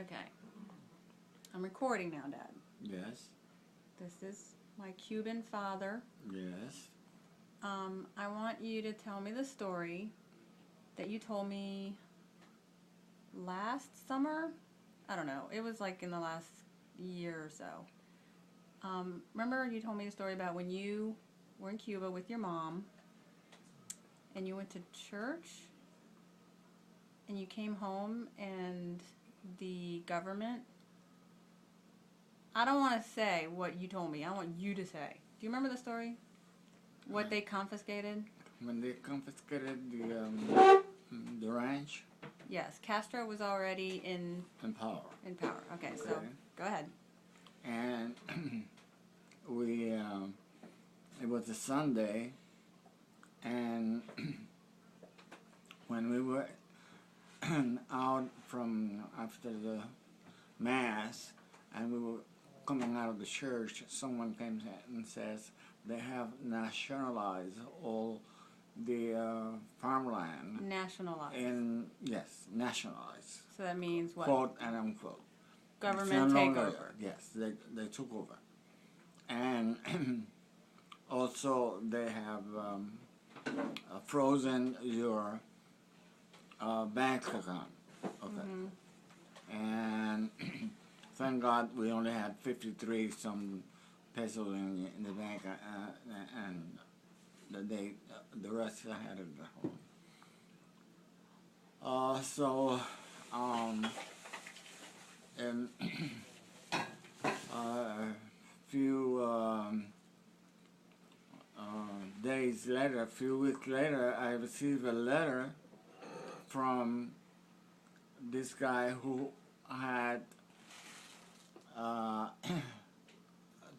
Okay. I'm recording now, Dad. Yes. This is my Cuban father. Yes. I want you to tell me the story that you told me last summer. I don't know. It was like in the last year or so. Remember you told me the story about when you were in Cuba with your mom and you went to church and you came home and the government... I don't want to say what you told me. I want you to say. Do you remember the story? What they confiscated? When they confiscated the ranch. Yes, Castro was already in power. In power. Okay, so go ahead. And we it was a Sunday, and when we were out from after the mass, and we were coming out of the church, someone came and says they have nationalized all the farmland. Nationalized. Yes, nationalized. So that means what? Quote and unquote. Government takeover. Yes, they took over. And also they have frozen your bank account. Okay. And thank God we only had 53 some pesos in the bank, and the rest I had at home. And a few days later, a few weeks later, I received a letter from this guy who had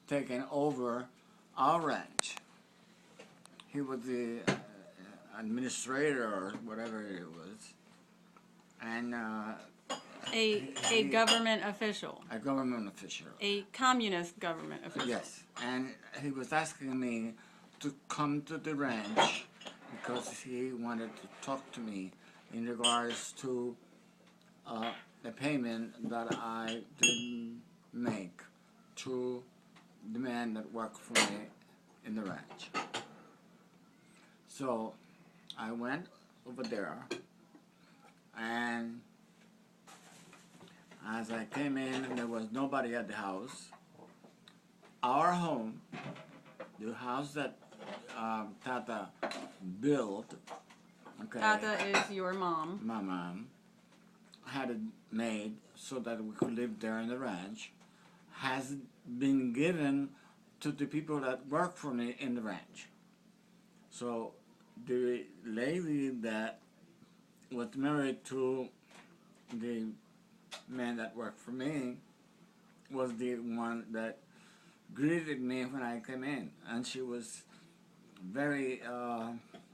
taken over our ranch. He was the administrator or whatever it was, and a government official. A government official. A communist government official. Yes, and he was asking me to come to the ranch because he wanted to talk to me in regards to the payment that I didn't make to the man that worked for me in the ranch. So I went over there, and as I came in, there was nobody at the house. Our home, the house that Tata built, okay, Tata is your mom. my mom, had it made so that we could live there in the ranch, has been given to the people that work for me in the ranch. So the lady that was married to the man that worked for me was the one that greeted me when I came in, and she was very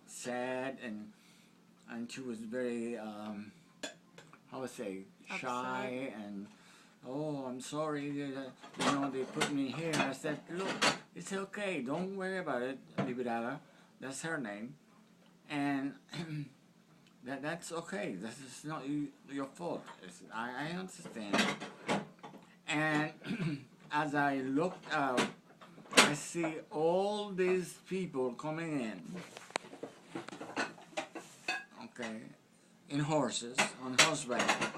sad, and she was very how would I say, shy, and oh, I'm sorry, they put me here. I said, look, it's okay, don't worry about it, Libidala, that's her name, and that's okay, this is not your fault, I understand. And as I looked out, I see all these people coming in, okay, in horses, on horseback,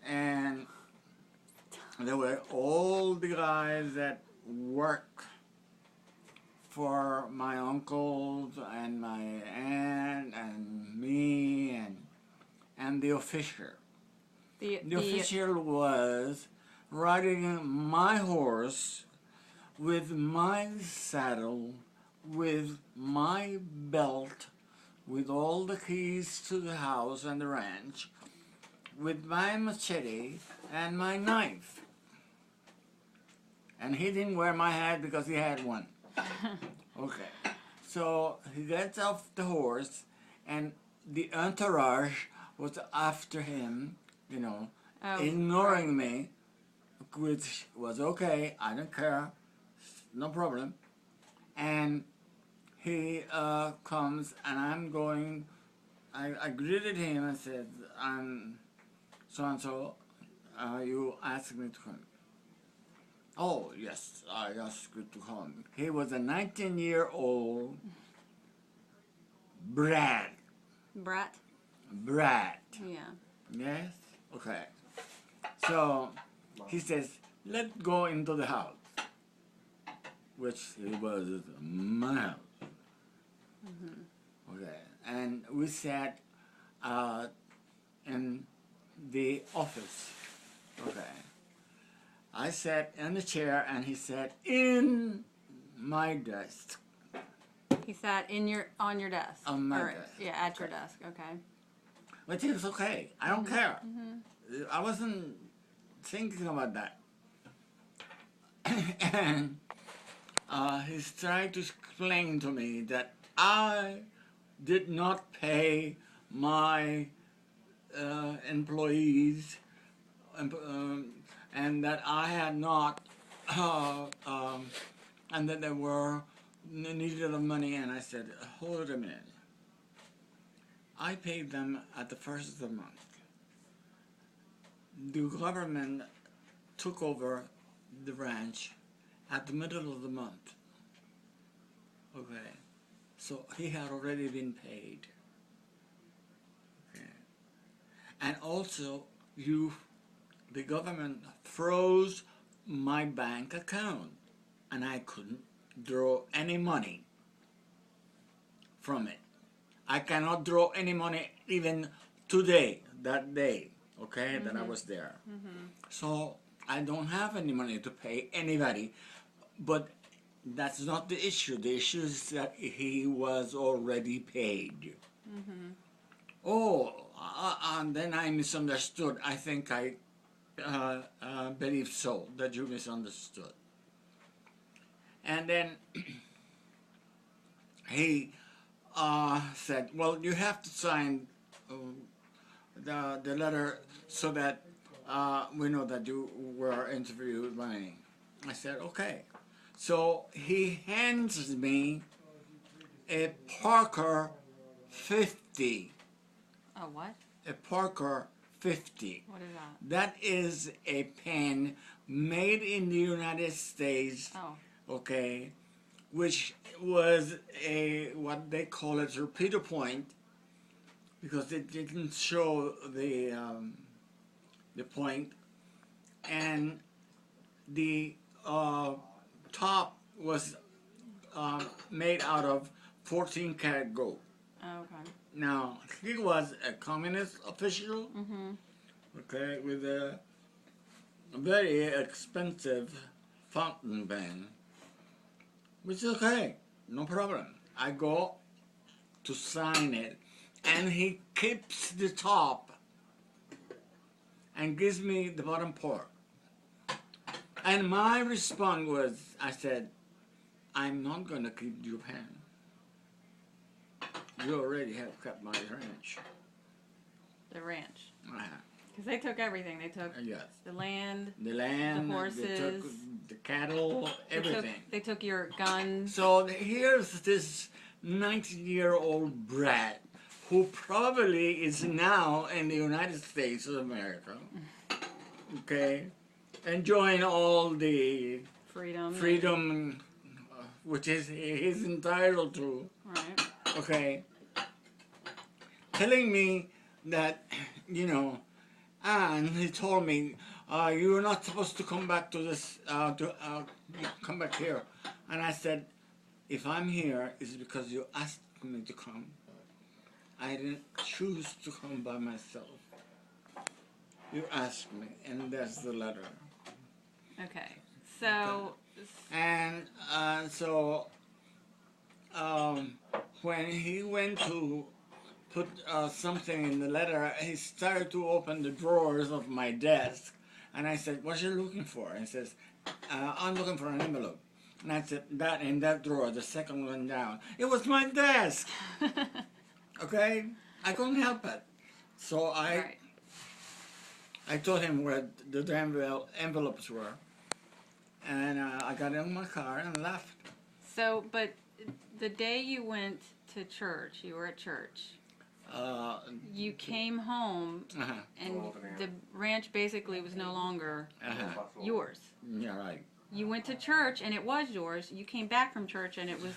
and there were all the guys that work for my uncles and my aunt and me and the official. The official was riding my horse with my saddle, with my belt, with all the keys to the house and the ranch, with my machete and my knife. And he didn't wear my hat because he had one. Okay. So he gets off the horse, and the entourage was after him, ignoring me, which was okay, I don't care, no problem. And he comes, and I greeted him and said, I'm so and so, you asked me to come. Oh, yes, I asked you to come. He was a 19-year-old brat. Brat? Brat. Yeah. Yes? Okay. So, he says, let's go into the house. Which it was my house. Okay. And we sat in the office. Okay. I sat in the chair and he sat in my desk. He sat on your desk. On my Or, desk. Yeah, at your Okay. desk. Okay. Which is okay. I don't care. I wasn't thinking about that. And he's trying to explain to me that I did not pay my employees, and that I had not, and that they were needed of money. And I said, hold a minute. I paid them at the first of the month. The government took over the ranch at the middle of the month. Okay. So he had already been paid. Okay. And also, the government froze my bank account, and I couldn't draw any money from it. I cannot draw any money even today, that day, okay, that I was there. So I don't have any money to pay anybody, but that's not the issue. The issue is that he was already paid. Oh, and then I misunderstood. I think I believe so, that you misunderstood. And then he said, well, you have to sign the letter so that we know that you were interviewed by me. I said, okay. So he hands me a Parker 50. A what? A Parker 50. What is that? That is a pen made in the United States, Oh. okay, which was what they call a torpedo point, because it didn't show the point, and the top was made out of 14 karat gold. Oh, okay. Now, he was a communist official, okay, with a very expensive fountain pen, which is okay, no problem. I go to sign it, and he keeps the top and gives me the bottom part. And my response was, I said, I'm not going to keep your pen. You already have kept my ranch. The ranch. Uh-huh. Because they took everything. They took Yes. the land, The land, the horses, they took the cattle, everything. They took your guns. So here's this 19-year-old brat who probably is now in the United States of America, okay, enjoying all the freedom which he's entitled to, Right. okay, telling me that, and he told me, you're not supposed to come back to this, come back here. And I said, if I'm here, it's because you asked me to come. I didn't choose to come by myself. You asked me, and that's the letter. Okay. So. And so when he went to put something in the letter, he started to open the drawers of my desk. And I said, what are you looking for? And he says, I'm looking for an envelope. And I said, that in that drawer, the second one down. It was my desk. Okay? I couldn't help it. So I told him where the envelopes were. And I got in my car and left. So, but the day you went to church, you were at church. you came home, Uh-huh. and the ranch basically was no longer Uh-huh. yours. Yeah, right. You went to church, and it was yours. You came back from church, and it was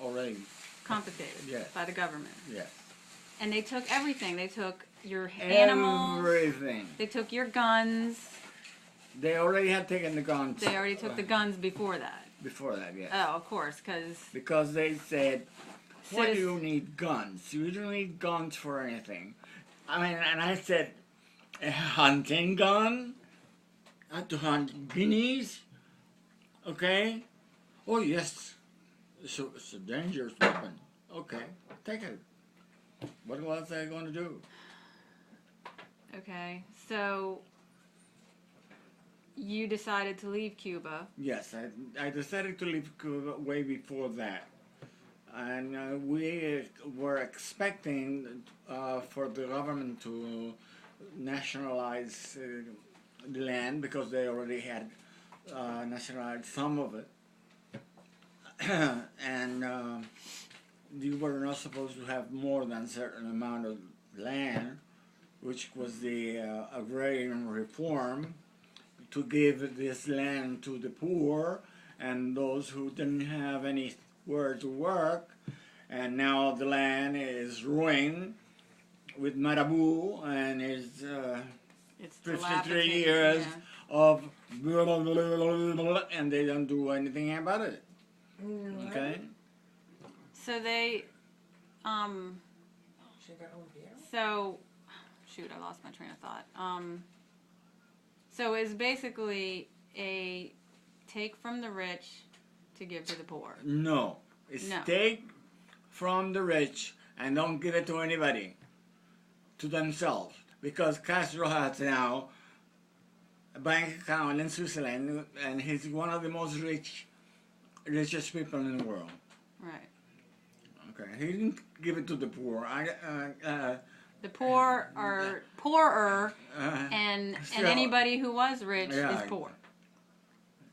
Already. confiscated Yes. by the government. Yes. And they took everything. They took your animals. Everything. They took your guns. They already had taken the guns. They already took the guns before that. Before that, yes. Oh, of course, Because they said, why do Cis- you need guns? You don't need guns for anything. I mean, and I said, a hunting gun? To hunt guineas? Okay? Oh, yes. So it's a dangerous weapon. Okay, take it. What was I going to do? Okay, so you decided to leave Cuba. Yes, I decided to leave Cuba way before that. And we were expecting for the government to nationalize the land because they already had nationalized some of it. And you were not supposed to have more than a certain amount of land, which was the agrarian reform, to give this land to the poor and those who didn't have anywhere to work. And now the land is ruined with Marabu and is It's 53 dilapidated, years yeah. of blah, blah, blah, blah, blah, blah, and they don't do anything about it. Okay? So they, so, shoot, I lost my train of thought. So it's basically a take from the rich to give to the poor. No. It's No. take from the rich and don't give it to anybody, to themselves. Because Castro has now a bank account in Switzerland, and he's one of the most richest people in the world. Right. Okay, he didn't give it to the poor. The poor are poorer, and so- anybody who was rich Yeah. is poor.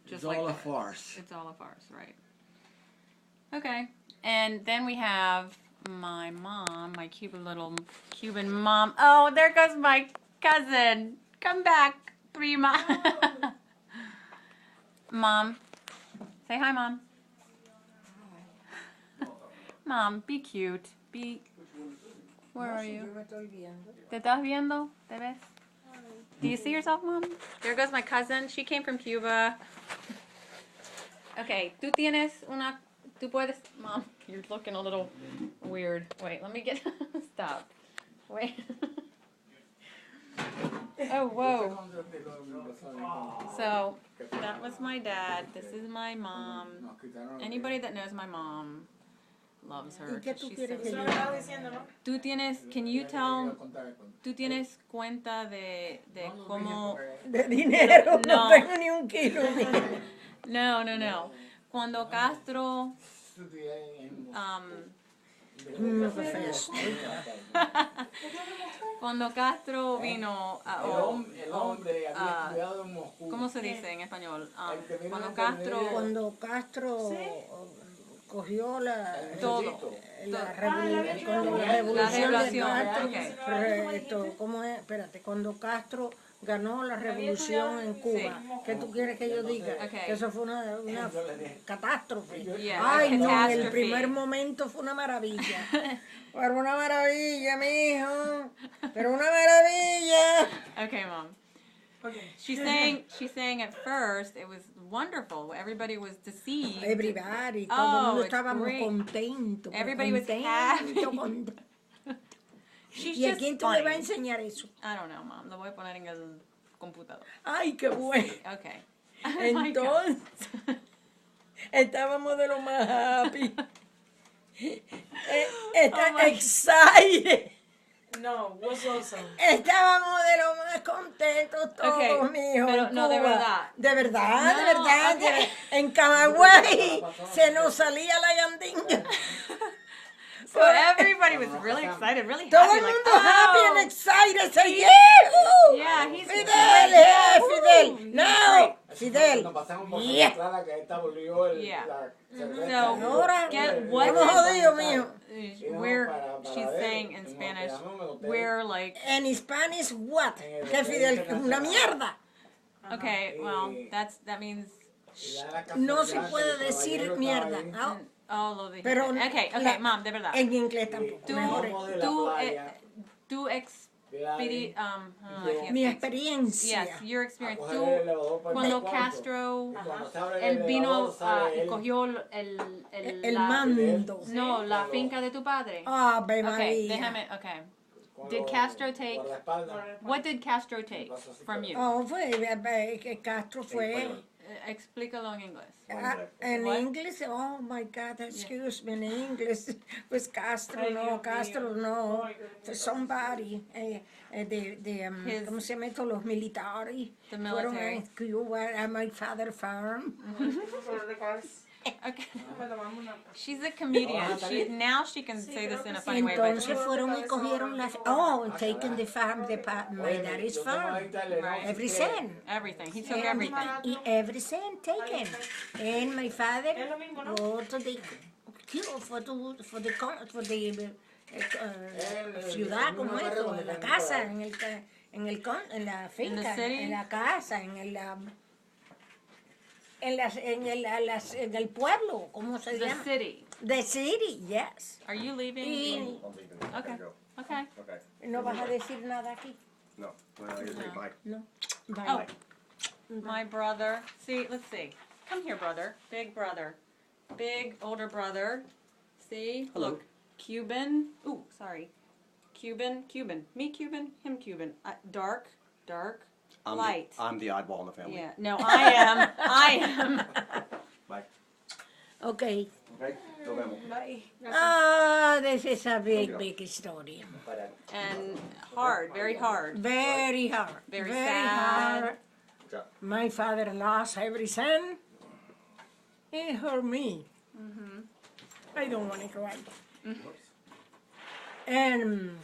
It's Just like all a that. farce. It's all a farce, right? Okay, and then we have my mom, my Cuban mom. Oh, there goes my cousin. Come back, prima. Mom, say hi, Mom. Mom, be cute. Where are you? ¿Te estás viendo? ¿Te ves? Do you see yourself, Mom? There goes my cousin. She came from Cuba. Okay, tú tienes una... Tú puedes... Mom, you're looking a little weird. Wait, let me get... Stop. Wait. Oh, whoa. So, that was my dad. This is my mom. Anybody that knows my mom loves her. ¿Y qué tú She's quieres so que yo sweet. haga? Tú tienes... Can you tell... ¿Tú tienes cuenta de cómo... De dinero, No. no tengo ni un kilo. No. Cuando Castro... Cuando Castro vino... ¿Cómo se dice en español? Cuando Castro... Cuando Castro cogió Todo. la revolución de Castro, ok. ¿cómo es? Espérate, cuando Castro ganó la revolución en Cuba, ¿qué tú quieres que yo diga? Ok. Que eso fue una catástrofe. Yeah, Ay, no, en el catastrophe. primer momento fue una maravilla. Pero una maravilla, mijo. Pero una maravilla. Okay, Mom. She's saying at first it was wonderful. Everybody was deceived. Everybody, todo Oh, el mundo it's estábamos great. contentos. Everybody was happy. Contento. She's ¿Y a just quién tú le vas a funny. enseñar eso? I don't know, Mom. Lo voy a poner en el computador. Ay, qué bueno. Okay. Oh my God. Entonces, estábamos de lo más happy. Está Oh my- excited. No, what's awesome? Estábamos de lo más contentos todos, Ok, mijo. pero en no, de Cuba. verdad. De verdad, No, de verdad. ok. En Camagüey se nos salía la gandinga. So everybody was really excited, really Todo happy. el Like, mundo oh, happy and excited. Say, he's- yeah! Yeah, he's Fidel, great. yeah, Woo, Fidel. he's Now, great. Fidel. Nos pasamos por Yeah. Santa Clara, que esta volvió Yeah. la cerveza. So, Ahora, get what estamos jodidos, mijo. we're para she's ver, saying in nos Spanish, quedamos en el hotel. we're like, En Spanish, what? En el Que hotel Fidel es una internacional. mierda. okay, well, that means Y da la No se casualidad puede que el decir caballero mierda. estaba ahí. ¿no? all of the Pero okay, la- mom, de verdad. En inglés tampoco. Y Mejor. bajamos de la Tu playa, tu experi I can't Mi speak. experiencia. Yes, your a experience. coger Tú, el elevador para el cuando cuarto. Castro, Y cuando se abre el él vino elevador, sale y él. cogió El la, mando. no, la finca de tu padre. Ave Okay, María. déjame, okay. Con Did los Castro take- guardaespaldas. What did Castro take from you? Oh, que Castro fue. Explícalo en inglés. En What? inglés, oh my God, excuse me, en inglés, pues Castro, Ay, no, Dios Castro, mío. no, Ay, Dios fue mío. somebody, His- ¿cómo se llama esto? Los militares. The Fueron military. a Cuba, a my father farm. Okay. Me tomamos una. She's a comedian. Now she can Sí, say this creo in que a sí. funny way, but Entonces fueron y cogieron la, oh, taken the farm, my daddy's farm, every cent. everything. He took And, everything. every cent taken. And my father Es lo mismo, ¿no? go to the ciudad como esto, en la casa, en la finca, city? en la casa, en el pueblo, ¿cómo se The llama? city. The city, yes. Are you leaving? Y I'm leaving. I Okay. gotta go. Okay. Okay. no vas a decir nada aquí, No. Well, I gotta say bye. no. Bye. Oh, my brother. See, let's see. Come here, brother. Big brother. Big older brother. See? Hello. Look. Cuban. Ooh, sorry. Cuban. Me Cuban. Him Cuban. Dark. Light. I'm the oddball in the family. Yeah. No, I am. Bye. Okay. Okay. Nos vemos. Bye. Ah, this is a big story. And hard. Very hard. Very hard. Very very sad. hard. Good job. My father lost every cent. It hurt me. I don't want to cry. And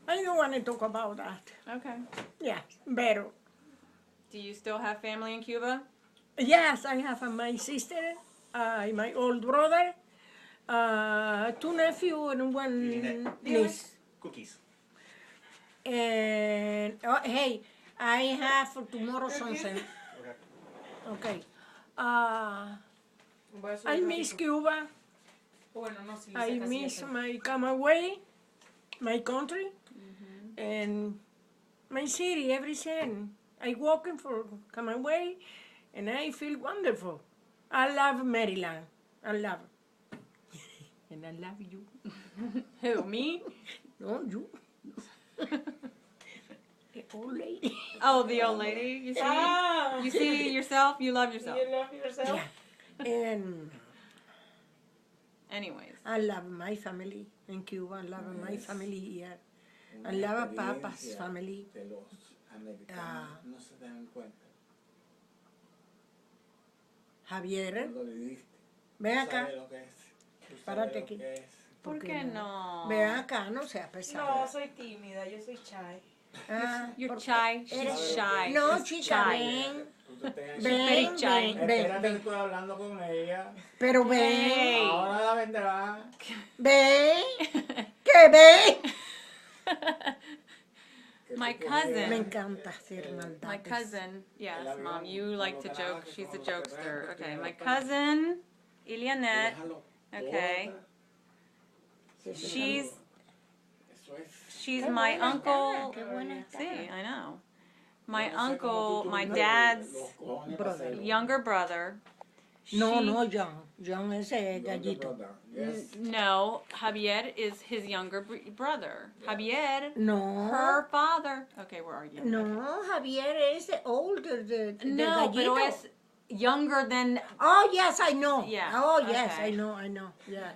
I don't want to talk about that. Okay. Yeah, better. Do you still have family in Cuba? Yes, I have my sister, my old brother, 2 nephews and 1 niece. Cookies. And oh, hey, I have for tomorrow something. Okay. Voy a subir I un miss ratito. Cuba. Bueno, no, sí, I sé casi miss ya sé. my Camagüey, my country, and my city every cent. I walking for Camagüey, and I feel wonderful. I love Maryland. I love it. And I love you. Who? Me? No, you. The old lady. Oh, the old lady. You see? Ah, You see yourself. You love yourself. you love yourself. Yeah. And Anyways. I love my family in Cuba. I love my family here. I love Papa's family. De los americanos no se dan cuenta. Javier, Cuando viviste, ven tú acá. sabes lo que es. Tú sabes Párate lo aquí. que es. ¿Por qué no? Ven acá, no seas pesado. No, soy tímida, yo soy shy. Ah, You're porque shy. She's eres- shy. No, She's chica, shy. ven. Tú te tengas- very Ven, shy. ven, ven, Espérate que ven. estoy hablando con ella. Pero ven, Hey. Ahora la vendrá. ven, que ven. Que My tú cousin. podías- Me encanta hacer maldades. My cousin, yes, El avión, mom, you like to cuando joke. trabajes, She's a cuando te jokester. veas, Okay, porque my te cousin, Ilianet. Déjalo Okay. todo. She's Eso es. she's Qué my buena uncle. está, qué buena está. See, I know. My Yo no sé cómo uncle, tú my tuviste dad's los cojones para brother. hacerlo. younger brother. No, she- no, John. John es Younger gallito. brother, yes. No, Javier is his younger brother. Javier, No. her father. Okay, we're arguing. No, Javier is the older, the No, gallito. pero es younger than. Oh, yes, I know. Yeah, Oh, yes, okay. I know. Yes.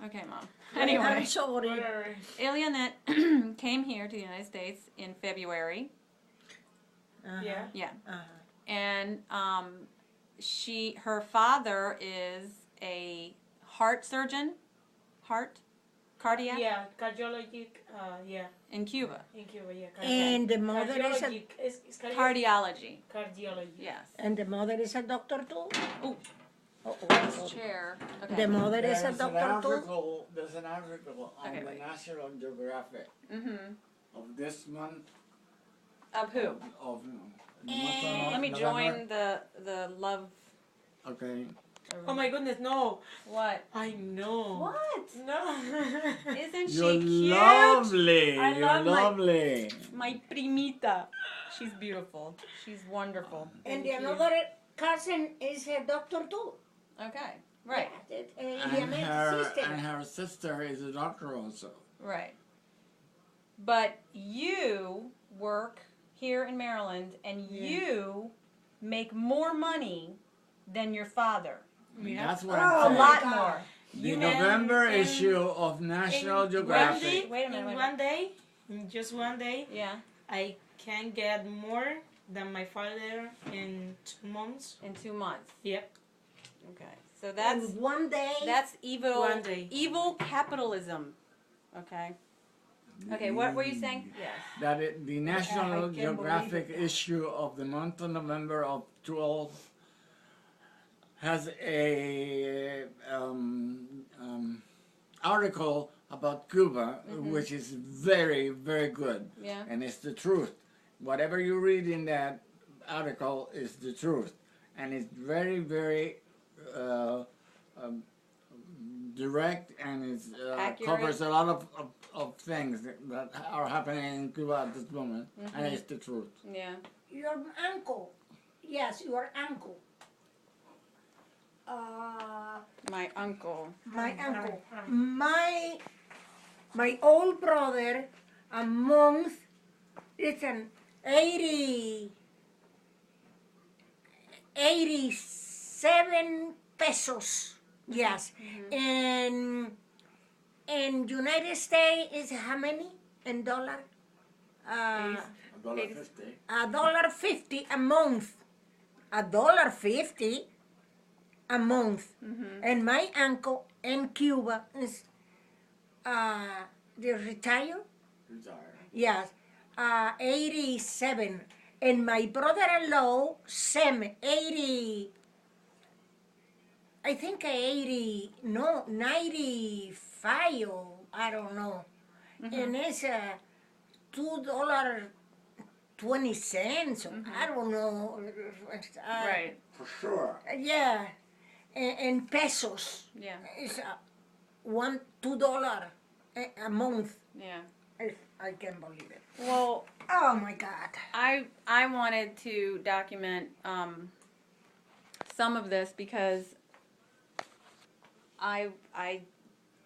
Okay, mom. I'm Anyway, sorry. Whatever. Ilianet came here to the United States in February. Uh-huh. Yeah. Yeah, Uh-huh. and her father is a heart surgeon, cardiac Yeah, cardiology. Yeah, in Cuba. in Cuba. Yeah, And the mother is a, cardiology. It's Cardiology. cardiology. Yes. and the mother is a doctor too. Ooh. Oh. Chair. Okay. The mother is a There's an doctor too. article. There's an article on Okay, the wait. National Geographic Mm-hmm. of this month Of who? of the month of Let me November. join the love. Okay. Oh my goodness, no! What? I know. What? No. Isn't she You're cute? lovely. I You're love my- lovely. My primita. She's beautiful. She's wonderful. And Thank the you. another cousin is a doctor too. Okay. Right. And her sister is a doctor also. Right. But you work here in Maryland and you make more money than your father. Yeah. That's what Oh, I'm A saying. lot God. more. The You November in- issue of National in Geographic. One day, Wait a minute, in wait a one day, in just one day, Yeah. I can get more than my father in 2 months. In 2 months. Yep. Okay. So that's one day. evil. One day. Evil capitalism. Okay. Okay. What were you saying? Yes. That the National can't Geographic believe it. issue of the month of November of 12 has a article about Cuba, which is very, very good. Yeah. And it's the truth. Whatever you read in that article is the truth. And it's very, very direct, and it Accurate. covers a lot of things that are happening in Cuba at this moment. And it's the truth. Yeah. Your uncle. Yes, your uncle. My uncle. My uncle. My old brother, a month, it's an 87 pesos. Yes. And in United States is how many in dollar? $1.50. $1.50 a month. $1.50 a month. And my uncle in Cuba is they retire. Yes, 87. And my brother-in-law, Sam, 80. I think 80. No, 95. Or I don't know. And it's $2.20. I don't know. Right. For sure. Yeah, in pesos, Yeah. it's $2 a month. Yeah. I can't believe it. Well, Oh my God. I wanted to document some of this because I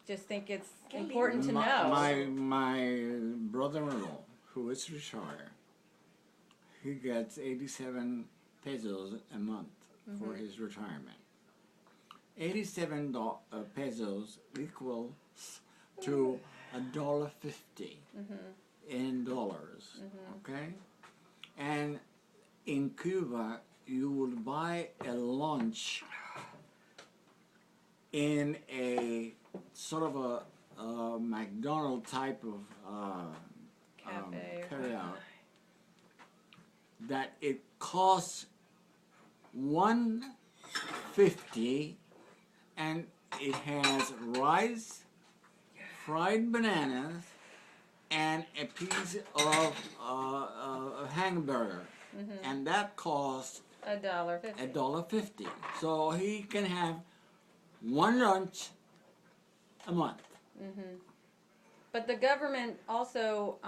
just think it's important to know. My brother-in-law, who is retired, he gets 87 pesos a month for his retirement. 87 pesos equals to $1.50 in dollars. Okay, and in Cuba, you would buy a lunch in a sort of a McDonald's type of Cafe. carryout that it costs $1.50, and it has rice, fried bananas, and a piece of hamburger, and that costs $1.50. $1.50. So he can have one lunch a month. But the government also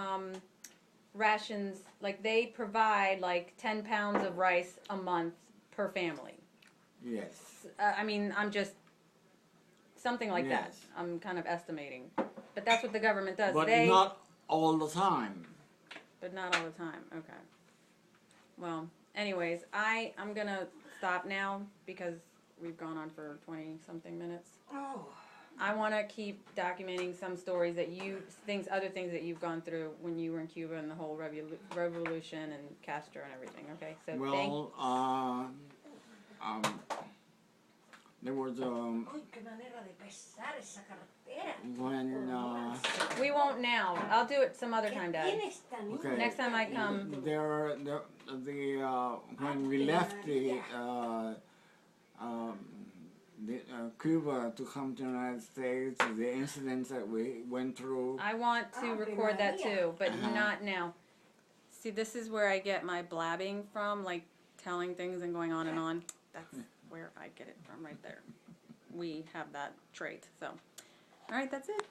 rations, like they provide like 10 pounds of rice a month per family. Yes. I mean, I'm just something like that. Yes. I'm kind of estimating, but that's what the government does. But they, not all the time. but not all the time. Okay. Well, anyways, I'm gonna stop now because we've gone on for 20 something minutes. Oh. I want to keep documenting some stories that other things that you've gone through when you were in Cuba and the whole revolution and Castro and everything. Okay, so Well, there was Uy, qué manera de pesar esa cartera. when We won't now. I'll do it some other ¿Qué time, Dad. tiene esta niña? okay. Next time I come. When we left Cuba to come to the United States, the incidents that we went through. I want to Ave record that Maria. too, but Uh-huh. not now. See, this is where I get my blabbing from, like telling things and going on and on. That's where I get it from right there. We have that trait, so. All right, that's it.